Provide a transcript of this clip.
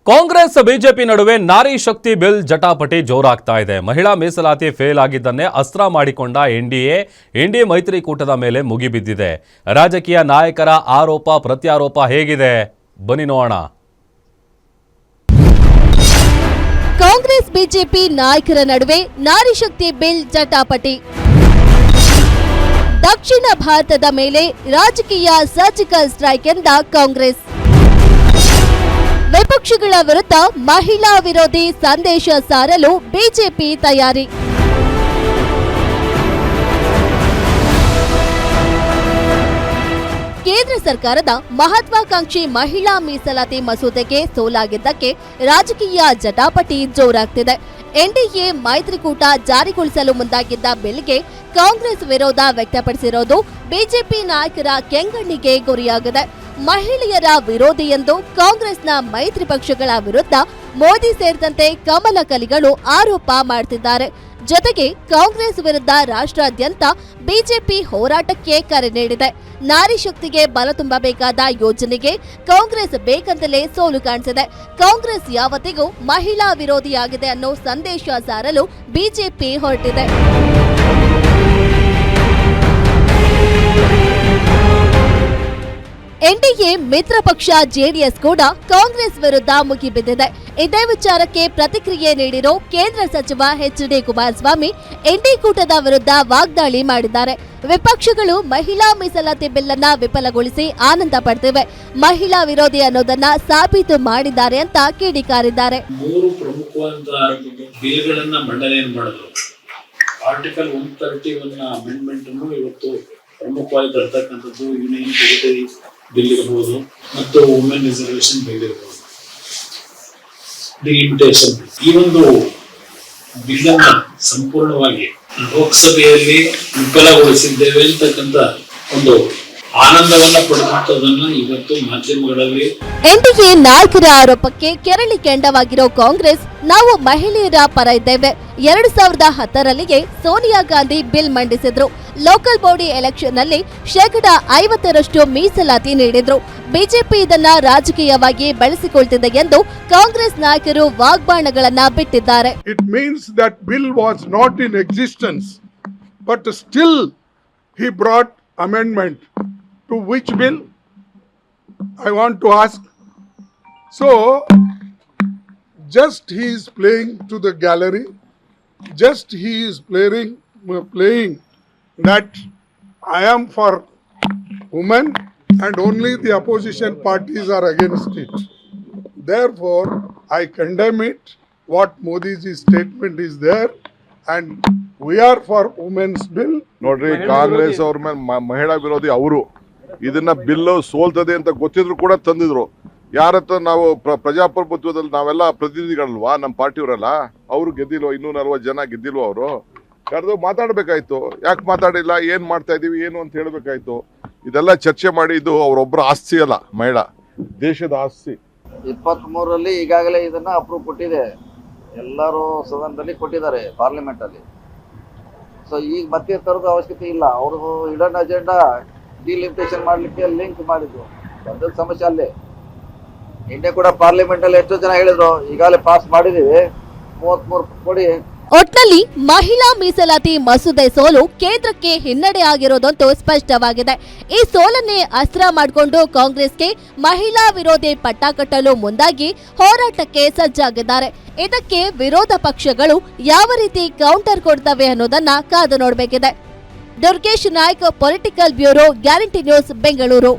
Congress BJP ನಡುವೆ Nari Shakti bill ಜಟಾಪಟಿ ಜೋರಾಗ್ತಾ ಇದೆ. ಮಹಿಳಾ ಮೀಸಲಾತಿ ಫೇಲ್ ಆಗಿದ್ದನ್ನೇ ಅಸ್ತ್ರ ಮಾಡಿಕೊಂಡ ಎನ್ಡಿಎ ಮೈತ್ರಿಕೂಟದ ಮೇಲೆ ಮುಗಿಬಿದ್ದಿದೆ. ರಾಜಕೀಯ ನಾಯಕರ ಆರೋಪ ಪ್ರತ್ಯಾರೋಪ ಹೇಗಿದೆ ಬನ್ನಿ ನೋಡೋಣ. ಕಾಂಗ್ರೆಸ್ ಬಿಜೆಪಿ ನಾಯಕರ ನಡುವೆ ನಾರಿ ಶಕ್ತಿ ಬಿಲ್ ಜಟಾಪಟಿ. ದಕ್ಷಿಣ ಭಾರತದ ಮೇಲೆ ರಾಜಕೀಯ ಸರ್ಜಿಕಲ್ ಸ್ಟ್ರೈಕ್ ಎಂದ ಕಾಂಗ್ರೆಸ್. ವಿಪಕ್ಷಗಳ ವಿರುದ್ಧ ಮಹಿಳಾ ವಿರೋಧಿ ಸಂದೇಶ ಸಾರಲು ಬಿಜೆಪಿ ತಯಾರಿ. ಕೇಂದ್ರ ಸರ್ಕಾರದ ಮಹತ್ವಾಕಾಂಕ್ಷಿ ಮಹಿಳಾ ಮೀಸಲಾತಿ ಮಸೂದೆಗೆ ಸೋಲಾಗಿದ್ದಕ್ಕೆ ರಾಜಕೀಯ ಜಟಾಪಟಿ ಜೋರಾಗ್ತಿದೆ. ಎನ್ಡಿಎ ಮೈತ್ರಿಕೂಟ ಜಾರಿಗೊಳಿಸಲು ಮುಂದಾಗಿದ್ದ ಬಿಲ್ಗೆ ಕಾಂಗ್ರೆಸ್ ವಿರೋಧ ವ್ಯಕ್ತಪಡಿಸಿರೋದು ಬಿಜೆಪಿ ನಾಯಕರ ಕೆಂಗಣ್ಣಿಗೆ ಗುರಿಯಾಗಿದೆ. ಮಹಿಳೆಯರ ವಿರೋಧಿ ಎಂದು ಕಾಂಗ್ರೆಸ್ನ ಮೈತ್ರಿ ಪಕ್ಷಗಳ ವಿರುದ್ಧ ಮೋದಿ ಸೇರಿದಂತೆ ಕಮಲ ಕಲಿಗಳು ಆರೋಪ ಮಾಡುತ್ತಿದ್ದಾರೆ. ಜೊತೆಗೆ ಕಾಂಗ್ರೆಸ್ ವಿರುದ್ಧ ರಾಷ್ಟ್ರಾದ್ಯಂತ ಬಿಜೆಪಿ ಹೋರಾಟಕ್ಕೆ ಕರೆ ನೀಡಿದೆ. ನಾರಿ ಶಕ್ತಿಗೆ ಬಲ ತುಂಬಬೇಕಾದ ಯೋಜನೆಗೆ ಕಾಂಗ್ರೆಸ್ ಬೇಕಂತಲೇ ಸೋಲು ಕಾಣಿಸಿದೆ. ಕಾಂಗ್ರೆಸ್ ಯಾವತ್ತಿಗೂ ಮಹಿಳಾ ವಿರೋಧಿಯಾಗಿದೆ ಅನ್ನೋ ಸಂದೇಶ ಸಾರಲು ಬಿಜೆಪಿ ಹೊರಟಿದೆ. ಎನ್ಡಿಎ ಮಿತ್ರ ಪಕ್ಷ ಜೆಡಿಎಸ್ ಕೂಡ ಕಾಂಗ್ರೆಸ್ ವಿರುದ್ಧ ಮುಗಿಬಿದ್ದಿದೆ. ಇದೇ ವಿಚಾರಕ್ಕೆ ಪ್ರತಿಕ್ರಿಯೆ ನೀಡಿರೋ ಕೇಂದ್ರ ಸಚಿವ ಎಚ್.ಡಿ. ಕುಮಾರಸ್ವಾಮಿ ಎನ್ಡಿಎ ಕೂಟದ ವಿರುದ್ಧ ವಾಗ್ದಾಳಿ ಮಾಡಿದ್ದಾರೆ. ವಿಪಕ್ಷಗಳು ಮಹಿಳಾ ಮೀಸಲಾತಿ ಬಿಲ್ ಅನ್ನ ವಿಫಲಗೊಳಿಸಿ ಆನಂದ ಪಡ್ತಿವೆ, ಮಹಿಳಾ ವಿರೋಧಿ ಅನ್ನೋದನ್ನ ಸಾಬೀತು ಮಾಡಿದ್ದಾರೆ ಅಂತ ಕಿಡಿಕಾರಿದ್ದಾರೆ. ಮೂರು ಪ್ರಮುಖವಾದ ಬಿಲ್ಗಳನ್ನ ಮಂಡನೆ ಮಾಡಿದ್ರು. ಆರ್ಟಿಕಲ್ 131 ಅಮೆಂಡ್ಮೆಂಟ್ ಅನ್ನು ಇವತ್ತು ಪ್ರಮುಖವಾಗಿ ತರ್ತಕ್ಕಂಥದ್ದು ಯೂನಿಯನ್ ಟೆರಿಟರಿ ಬಿಲ್ ಇರಬಹುದು ಮತ್ತು ವುಮೆನ್ ರಿಸರ್ವೇಶನ್ ಬಿಲ್ ಇರಬಹುದು, ಡಿಲಿಮಿಟೇಷನ್. ಈ ಒಂದು ಬಿಲ್ ಅನ್ನ ಸಂಪೂರ್ಣವಾಗಿ ಲೋಕಸಭೆಯಲ್ಲಿ ವಿಫಲಗೊಳಿಸಿದ್ದೇವೆ ಅಂತಕ್ಕಂಥ ಒಂದು ಆನಂದವನ್ನ ಪಡೆದಂತದನ್ನ ಇವತ್ತು ಮಾಧ್ಯಮಗಳಲ್ಲಿ. ಎನ್ಡಿಎ ನಾಯಕರ ಆರೋಪಕ್ಕೆ ಕೆರಳಿ ಕೆಂಡವಾಗಿರೋ ಕಾಂಗ್ರೆಸ್, ನಾವು ಮಹಿಳೆಯರ ಪರ ಇದ್ದೇವೆ. 2010ರಲ್ಲಿಯೇ ಸೋನಿಯಾ ಗಾಂಧಿ ಬಿಲ್ ಮಂಡಿಸಿದ್ರು. ಲೋಕಲ್ ಬಾಡಿ ಎಲೆಕ್ಷನ್ ನಲ್ಲಿ 50% ಮೀಸಲಾತಿ ನೀಡಿದ್ರು. ಬಿಜೆಪಿ ಇದನ್ನ ರಾಜಕೀಯವಾಗಿ ಬಳಸಿಕೊಳ್ತಿದೆ ಎಂದು ಕಾಂಗ್ರೆಸ್ ನಾಯಕರು ವಾಗ್ಬಾಣಗಳನ್ನ ಬಿಟ್ಟಿದ್ದಾರೆ. It means that bill was not in existence, but still he brought amendment. To which bill? I want to ask. So, just he is playing to the gallery. Just he is playing that I am for women and only the opposition parties are against it. Therefore, I condemn it. What Modi's statement is there, and we are for women's bill. ನೋಡ್ರಿ, ಕಾಂಗ್ರೆಸ್ ಅವ್ರ ಮೇಲೆ ಮಹಿಳಾ ವಿರೋಧಿ ಅವರು ಇದನ್ನ bill ಸೋಲ್ತದೆ ಅಂತ ಗೊತ್ತಿದ್ರು ಕೂಡ ತಂದಿದ್ರು. ಯಾರತ್ರ ನಾವು ಪ್ರಜಾಪ್ರಭುತ್ವದಲ್ಲಿ ನಾವೆಲ್ಲ ಪ್ರತಿನಿಧಿಗಳಲ್ವಾ, ನಮ್ಮ ಪಾರ್ಟಿಯವರಲ್ಲ. ಅವರು ಗೆದ್ದಿಲ್ವ, 240 ಜನ ಗೆದ್ದಿಲ್ವ? ಅವರು ಕರೆದು ಮಾತಾಡ್ಬೇಕಾಯ್ತು. ಯಾಕೆ ಮಾತಾಡಿಲ್ಲ, ಏನ್ ಮಾಡ್ತಾ ಇದೀವಿ ಏನು ಅಂತ ಹೇಳ್ಬೇಕಾಯ್ತು. ಇದೆಲ್ಲ ಚರ್ಚೆ ಮಾಡಿ, ಇದು ಅವರೊಬ್ಬರ ಆಸ್ತಿ ಅಲ್ಲ, ಮಹಿಳಾ ದೇಶದ ಆಸ್ತಿ. 23ರಲ್ಲಿ ಈಗಾಗಲೇ ಇದನ್ನ ಅಪ್ರೂವ್ ಕೊಟ್ಟಿದೆ, ಎಲ್ಲರೂ ಸದನದಲ್ಲಿ ಕೊಟ್ಟಿದ್ದಾರೆ, ಪಾರ್ಲಿಮೆಂಟ್ ಅಲ್ಲಿ. ಸೊ ಈಗ ಮತ್ತೆ ತರದ ಅವಶ್ಯಕತೆ ಇಲ್ಲ. ಅವರು ಹಿಡನ್ ಅಜೆಂಡಾ ಡಿಲಿಮಿಟೇಷನ್ ಮಾಡ್ಲಿಕ್ಕೆ ಲಿಂಕ್ ಮಾಡಿದ್ರು. ದೊಡ್ಡ ಸಮಸ್ಯೆ ಅಲ್ಲೇ. ನಿನ್ನೆ ಕೂಡ ಪಾರ್ಲಿಮೆಂಟ್ ಅಲ್ಲಿ ಎಷ್ಟೋ ಜನ ಹೇಳಿದ್ರು, ಈಗಾಗಲೇ ಪಾಸ್ ಮಾಡಿದೀವಿ, 33 ಕೊಡಿ. ಒಟ್ನಲ್ಲಿ ಮಹಿಳಾ ಮೀಸಲಾತಿ ಮಸೂದೆ ಸೋಲು ಕೇಂದ್ರಕ್ಕೆ ಹಿನ್ನಡೆ ಆಗಿರೋದಂತೂ ಸ್ಪಷ್ಟವಾಗಿದೆ. ಈ ಸೋಲನ್ನೇ ಅಸ್ತ್ರ ಮಾಡಿಕೊಂಡು ಕಾಂಗ್ರೆಸ್ಗೆ ಮಹಿಳಾ ವಿರೋಧಿ ಪಟ್ಟ ಕಟ್ಟಲು ಮುಂದಾಗಿ ಹೋರಾಟಕ್ಕೆ ಸಜ್ಜಾಗಿದ್ದಾರೆ. ಇದಕ್ಕೆ ವಿರೋಧ ಪಕ್ಷಗಳು ಯಾವ ರೀತಿ ಕೌಂಟರ್ ಕೊಡ್ತವೆ ಅನ್ನೋದನ್ನ ಕಾದು ನೋಡಬೇಕಿದೆ. Durgesh Naik, political bureau, Guarantee News, Bengaluru.